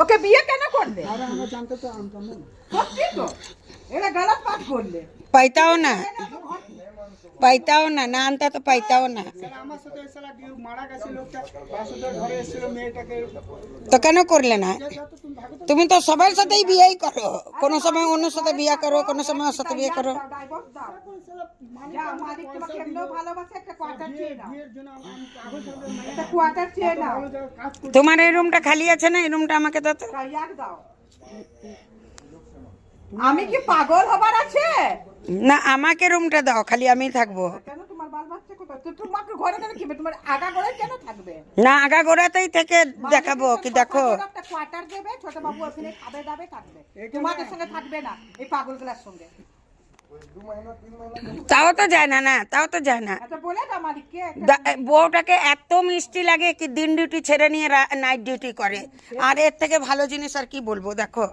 ওকে বিয়ে কেন করলে? আরে আমরা জানতে তো আনতাম না। সত্যি তো এটা গলত বাত করলে। পাইতাও না, পাইতাও না, না আনতা তো পাইতাও না। শালা আমার সাথে শালা মারা গেছে লোকটা, বাসুদেব ঘরে এসেছিল মেয়েটাকে। তো কেন করলে না? যা তো তুমি ভাগো তো। তুমি তো সবার সাথেই বিয়েই করো, কোনো সময় অন্য সাথে বিয়ে করো, কোনো সময় ওর সাথে বিয়ে করো। ডাইভোর্স দাও। শালা মালিক যা মালিক তোমাকে এমনিও ভালোবাসে, একটা কোয়ার্টার চেয়ে নাও। বিয়ের জন্য আমি পাগল থাকলে মায়া একটা কোয়ার্টার চেয়ে নাও। ভালো জায়গায় কাজ করছি। তোমার এই রুমটা খালি আছে না? এই রুমটা আমাকে দাও তো। ইয়াক দাও। আমি কি পাগল হবার আছে? না, আমাকে রুমটা দাও, খালি আমিই থাকবো। কেন তোমার বাল বাচ্চা কোথায়? তো তোমাকে ঘরে কেন কিবে? তোমার আগা ঘরে কেন থাকবে? না, আগাগোড়াতেই থেকে দেখাবো কি দেখো। একটা কোয়ার্টার দেবে, ছোট বাবু ওখানে খাবে দাবে থাকবে। তোমাদের সঙ্গে থাকবে না, এই পাগলগুলোর সঙ্গে। তাও তো যায় না, না তাও তো যায় না। আচ্ছা বলে দাও মালিককে। বউটাকে এত মিষ্টি লাগে কি দিন ডিউটি ছেড়ে নিয়ে নাইট ডিউটি করে। আর এর থেকে ভালো জিনিস আর কি বলবো, দেখো।